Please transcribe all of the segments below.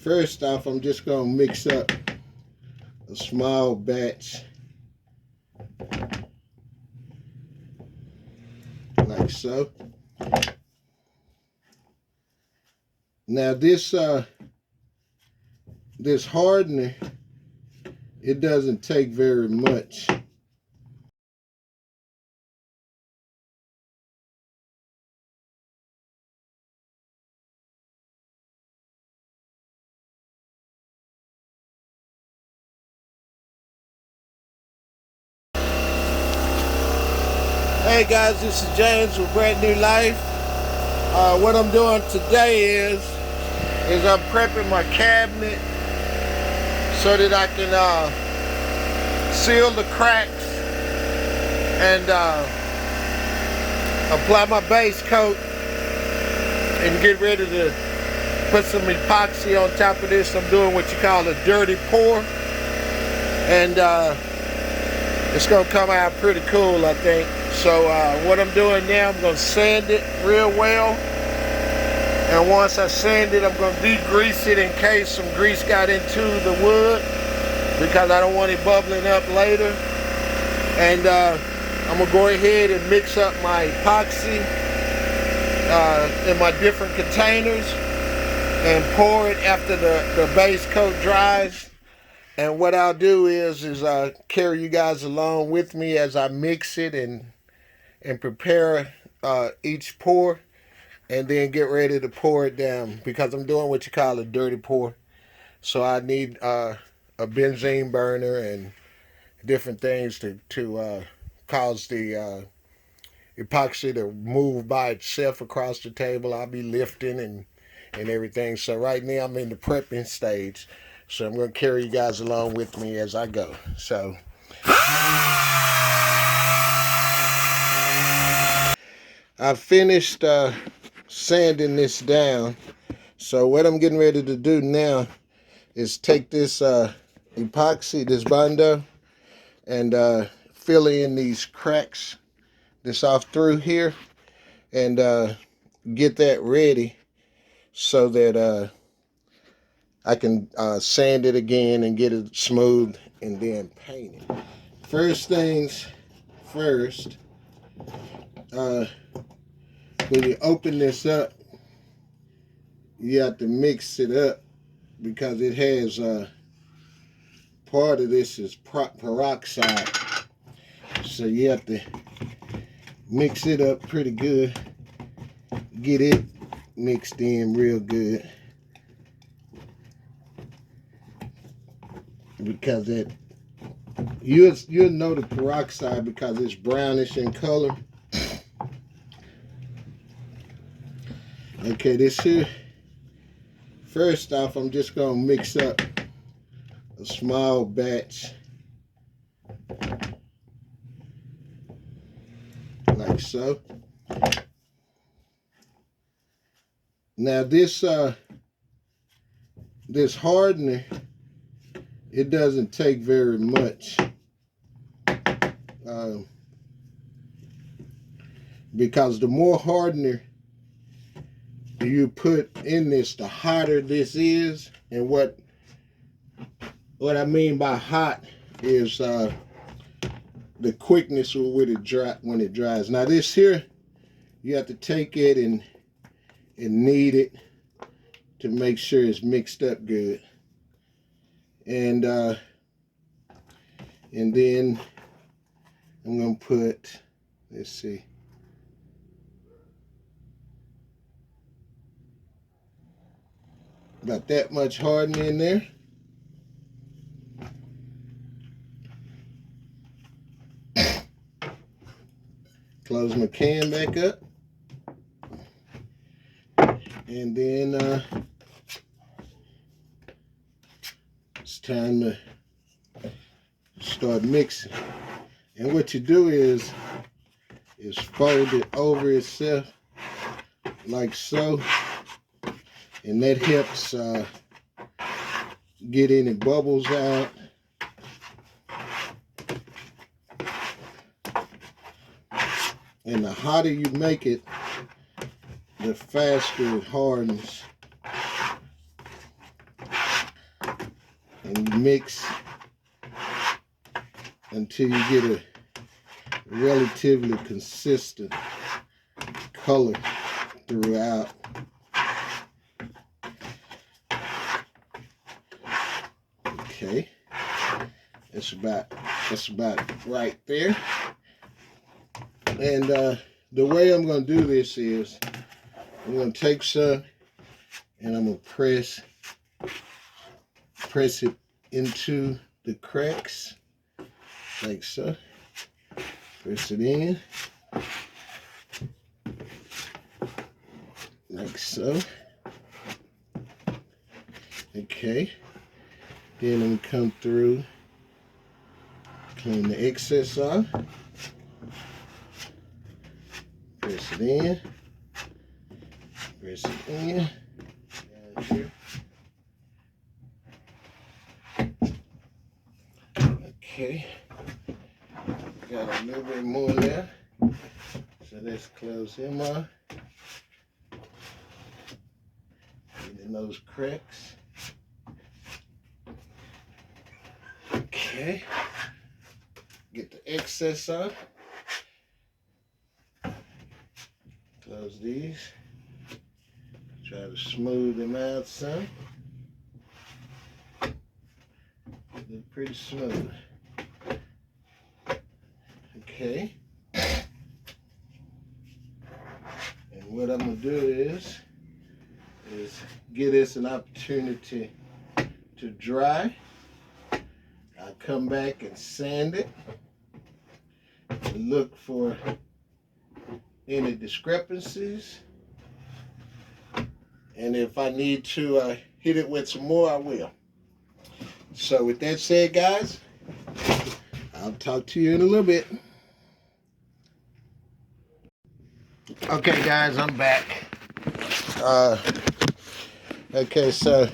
First off, I'm just going to mix up a small batch like so. Now this hardener, it doesn't take very much. Hey guys, this is James with Brand New Life. What I'm doing today is I'm prepping my cabinet so that I can seal the cracks and apply my base coat and get ready to put some epoxy on top of this. I'm doing what you call a dirty pour, and it's gonna come out pretty cool, I think. So what I'm doing now, I'm gonna sand it real well, and once I sand it, I'm gonna degrease it in case some grease got into the wood, because I don't want it bubbling up later. And I'm gonna go ahead and mix up my epoxy in my different containers and pour it after the base coat dries. And what I'll do is carry you guys along with me as I mix it and prepare each pour, and then get ready to pour it down, because I'm doing what you call a dirty pour. So I need a benzene burner and different things to cause the epoxy to move by itself across the table. I'll be lifting and everything. So right now I'm in the prepping stage. So I'm going to carry you guys along with me as I go. So I finished sanding this down. So what I'm getting ready to do now is take this epoxy, this bondo, and fill in these cracks this off through here, and get that ready so that I can sand it again and get it smooth and then paint it. First things first, when you open this up, you have to mix it up, because it has part of this is peroxide. So you have to mix it up pretty good, get it mixed in real good, because you'll know the peroxide because it's brownish in color. Okay, this here, first off, I'm just gonna mix up a small batch like so. Now this hardener, it doesn't take very much, because the more hardener you put in this, the hotter this is. And what I mean by hot is the quickness when it dries. Now this here, you have to take it and knead it to make sure it's mixed up good. And then I'm gonna put, let's see, about that much hardener in there. Close my can back up, and then it's time to start mixing. And what you do is fold it over itself like so, and that helps get any bubbles out. And the hotter you make it, the faster it hardens. and you mix until you get a relatively consistent color throughout. Okay, that's about right there. And the way I'm going to do this is I'm going to take some and I'm going to press it into the cracks like so. Press it in like so. Okay. Then I'm going to come through, clean the excess off. Press it in. Press it in. Down here. Okay. Got a little bit more there. So let's close him off. Get in those cracks. Okay. Get the excess off. Close these. Try to smooth them out some. Look pretty smooth. Okay. And what I'm gonna do is give this an opportunity to dry. I'll come back and sand it and look for any discrepancies. And if I need to hit it with some more, I will. So with that said, guys, I'll talk to you in a little bit. Okay, guys, I'm back. Okay, so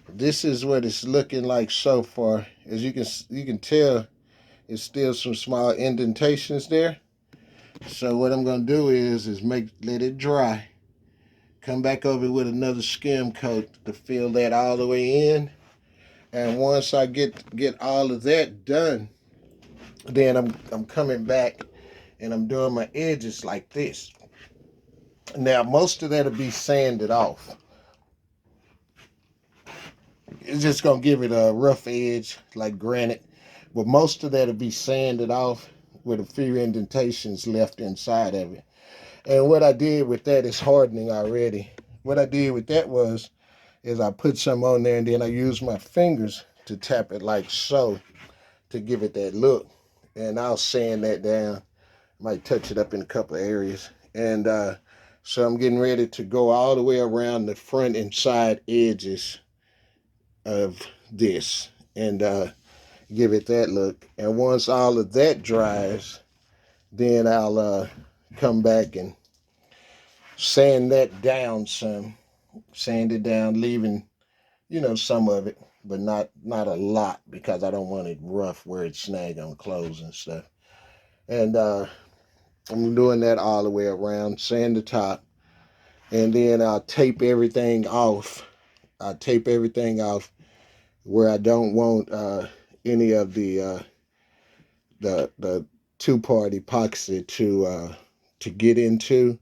this is what it's looking like so far. As you can tell, it's still some small indentations there. So what I'm gonna do is let it dry. Come back over with another skim coat to fill that all the way in. And once I get all of that done, then I'm coming back and I'm doing my edges like this. Now most of that'll be sanded off. It's just gonna give it a rough edge like granite, but most of that'll be sanded off with a few indentations left inside of it. And what I did with that is hardening already. What I did with that is I put some on there and then I used my fingers to tap it like so to give it that look. And I'll sand that down. Might touch it up in a couple of areas. And so I'm getting ready to go all the way around the front and side edges of this and give it that look. And once all of that dries, then I'll come back and sand that down some. Sand it down, leaving, some of it, but not a lot, because I don't want it rough where it snag on clothes and stuff. And I'm doing that all the way around, sand the top, and then I'll tape everything off. I'll tape everything off where I don't want any of the two-part epoxy to get into,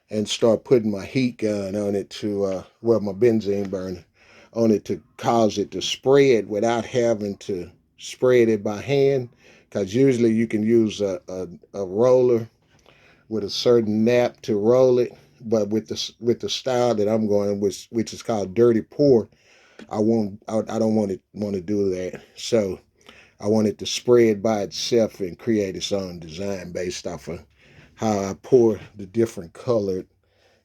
and start putting my heat gun on it to, my benzene burner on it, to cause it to spread without having to spread it by hand. Because usually you can use a roller with a certain nap to roll it, but with the style that I'm going, which is called dirty pour, I don't want to do that. So I want it to spread by itself and create its own design based off of how I pour the different colored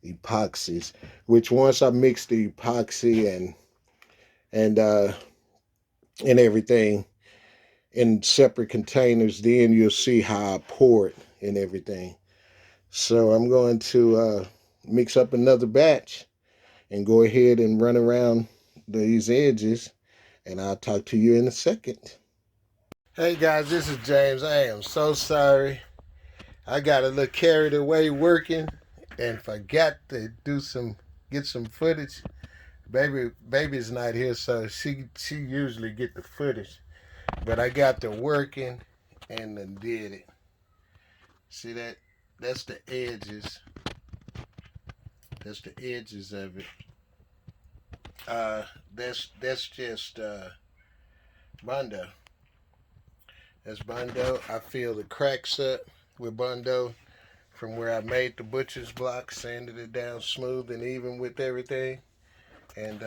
epoxies. Which once I mix the epoxy and everything in separate containers, then you'll see how I pour it and everything. So I'm going to mix up another batch and go ahead and run around these edges, and I'll talk to you in a second. Hey guys, this is James. I am so sorry. I got a little carried away working and forgot to get some footage. Baby's not here, so she usually get the footage. But I got to working and then did it. See that? That's the edges. That's the edges of it. That's just bondo. That's bondo. I feel the cracks up with bondo from where I made the butcher's block, sanded it down smooth and even with everything, and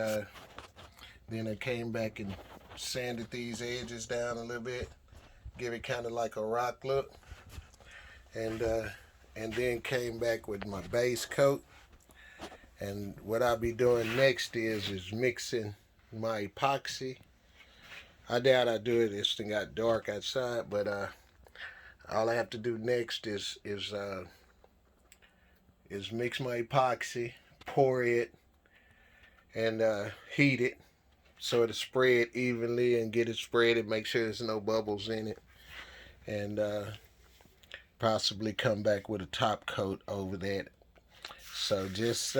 then I came back and sanded these edges down a little bit, give it kind of like a rock look, and then came back with my base coat. And what I'll be doing next is mixing my epoxy. I doubt I do it. This thing got dark outside, but all I have to do next is mix my epoxy, pour it, and heat it so it'll spread evenly and get it spread and make sure there's no bubbles in it, and possibly come back with a top coat over that. So just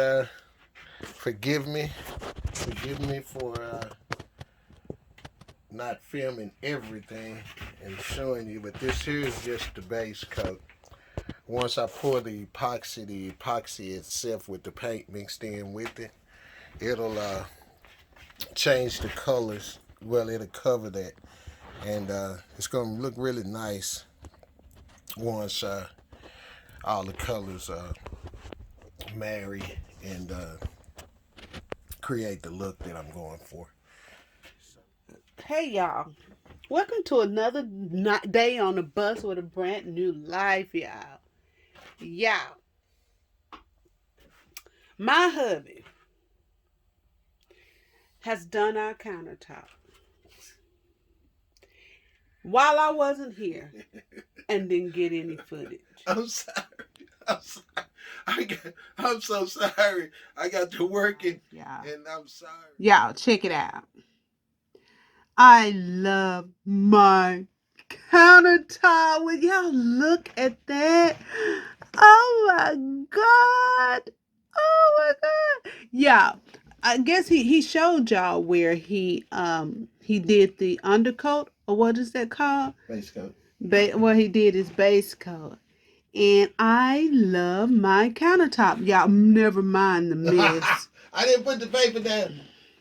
forgive me for not filming everything and showing you, but this here is just the base coat. Once I pour the epoxy itself with the paint mixed in with it, it'll change the colors. Well, it'll cover that, and it's gonna look really nice once all the colors marry and create the look that I'm going for. Hey y'all, welcome to another day on the bus with a brand new life, y'all. Y'all, my hubby has done our countertop while I wasn't here and didn't get any footage. I'm sorry. I'm sorry. I'm so sorry. I got to working, and I'm sorry. Y'all, check it out. I love my countertop. Will y'all look at that? Oh my God. Oh my God. Yeah. I guess he showed y'all where he did the undercoat, or what is that called? Base coat. What he did is base coat. And I love my countertop. Y'all, never mind the mess. I didn't put the paper down.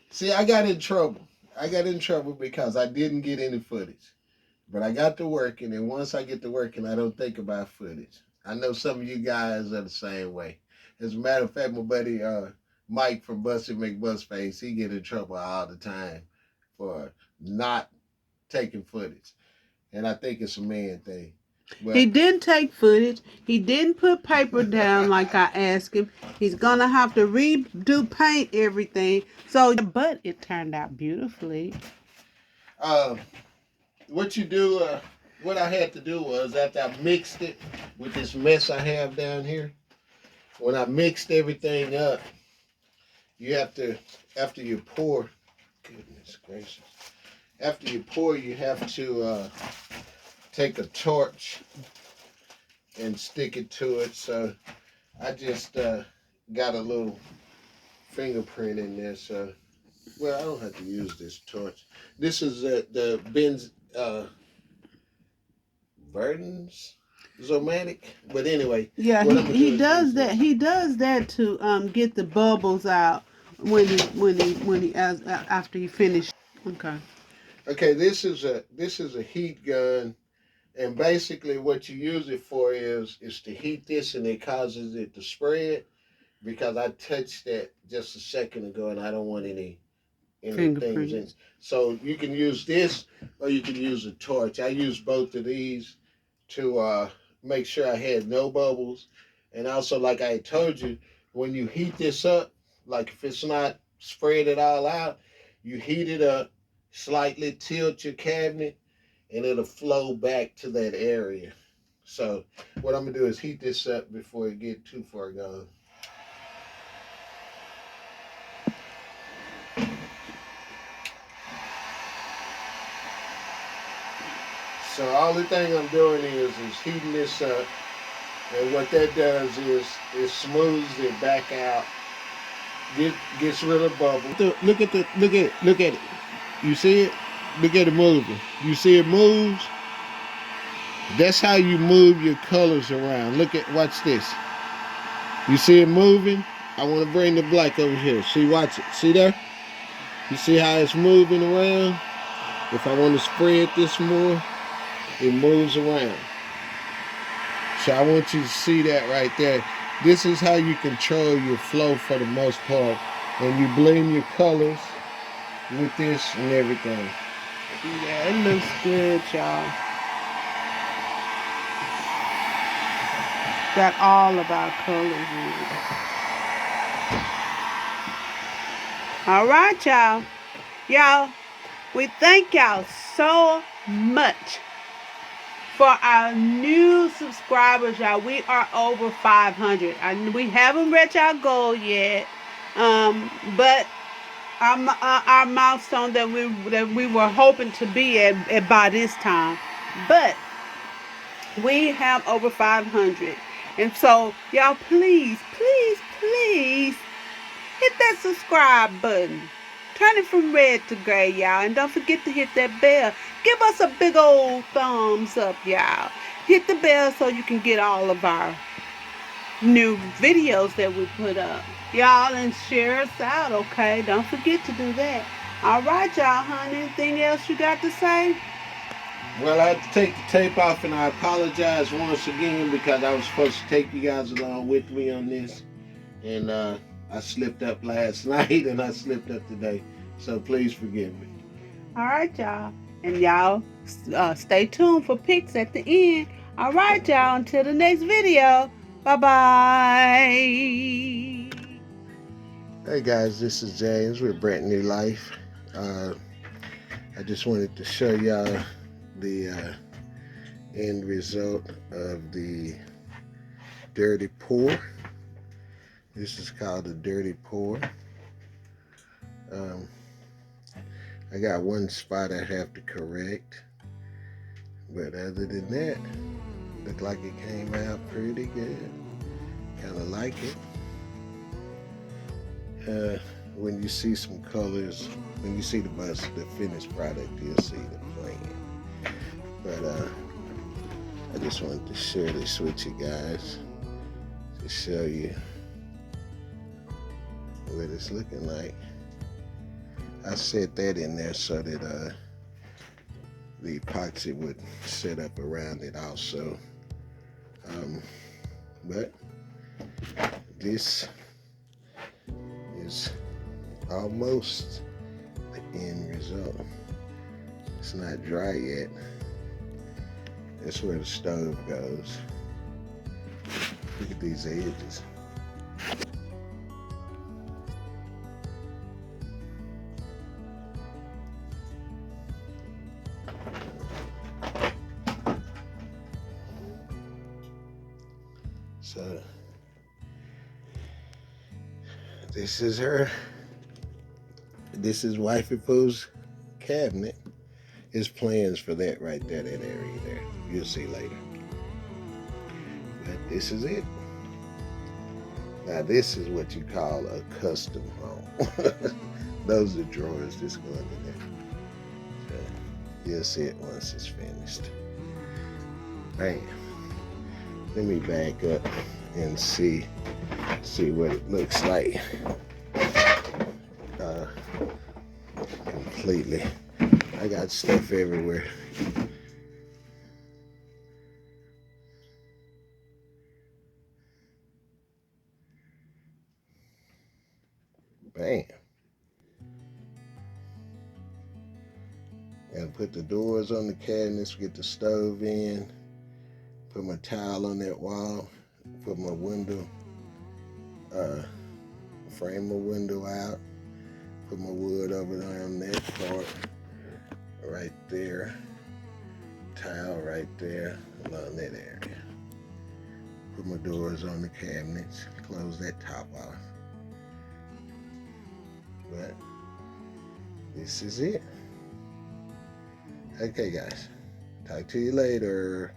See, I got in trouble. I got in trouble because I didn't get any footage. But I got to working, and once I get to working, I don't think about footage. I know some of you guys are the same way. As a matter of fact, my buddy Mike from Busty McBusface, he get in trouble all the time for not taking footage. And I think it's a man thing. But he didn't take footage. He didn't put paper down like I asked him. He's gonna have to redo paint everything. So, but it turned out beautifully. What you do, what I had to do was after I mixed it with this mess I have down here, when I mixed everything up, you have to, after you pour, goodness gracious, after you pour, you have to take a torch and stick it to it. So I just got a little fingerprint in there. So, well, I don't have to use this torch. This is the Ben's Verdens Zomatic. But anyway, yeah, he does that. He does that to get the bubbles out when he after he finished. Okay. Okay, this is a heat gun, and basically what you use it for is to heat this, and it causes it to spread. Because I touched that just a second ago, and I don't want any things in. So you can use this, or you can use a torch. I use both of these to make sure I had no bubbles, and also, like I told you, when you heat this up, like if it's not spread it all out, you heat it up, slightly tilt your cabinet, and it'll flow back to that area. So what I'm gonna do is heat this up before it get too far gone. So all the thing I'm doing is heating this up, and what that does is it smooths it back out gets rid of bubble. Look at it. You see it? Look at it moving. You see it moves? That's how you move your colors around. Watch this. You see it moving? I want to bring the black over here. See, watch it. See there? You see how it's moving around? If I want to spread this more, it moves around. So I want you to see that right there. This is how you control your flow for the most part. And you blend your colors with this and everything. Yeah, it looks good, y'all. Got all of our colors in it. All right, y'all. Y'all, we thank y'all so much for our new subscribers, y'all. We are over 500. We haven't reached our goal yet, but our milestone that we were hoping to be at by this time, but we have over 500, and so y'all, please hit that subscribe button. Turn it from red to gray, y'all. And don't forget to hit that bell. Give us a big old thumbs up, y'all. Hit the bell so you can get all of our new videos that we put up. Y'all, and share us out, okay? Don't forget to do that. All right, y'all, honey. Anything else you got to say? Well, I had to take the tape off, and I apologize once again because I was supposed to take you guys along with me on this. And I slipped up last night and I slipped up today. So please forgive me. All right, y'all. And y'all, stay tuned for pics at the end. All right, y'all. Until the next video. Bye-bye. Hey guys, this is James with Brent New Life. I just wanted to show y'all the end result of the dirty pour. This is called a dirty pour. I got one spot I have to correct, but other than that, looked like it came out pretty good. Kind of like it. When you see some colors, when you see the finished product, you'll see the plan. But I just wanted to share this with you guys to show you what it's looking like. I set that in there so that the epoxy would set up around it also. But this is almost the end result. It's not dry yet. That's where the stove goes. Look at these edges. So this is her. This is Wifey Pooh's cabinet. His plans for that right there, that area there. You'll see later. But this is it. Now this is what you call a custom home. Those are drawers that's going in there. So you'll see it once it's finished. Bam. Let me back up and see what it looks like. Completely. I got stuff everywhere. Bam. Gotta put the doors on the cabinets, get the stove in, put my towel on that wall, put my window, frame my window out, put my wood over there on that part, right there, towel right there, along that area. Put my doors on the cabinets, close that top off. But this is it. Okay guys, talk to you later.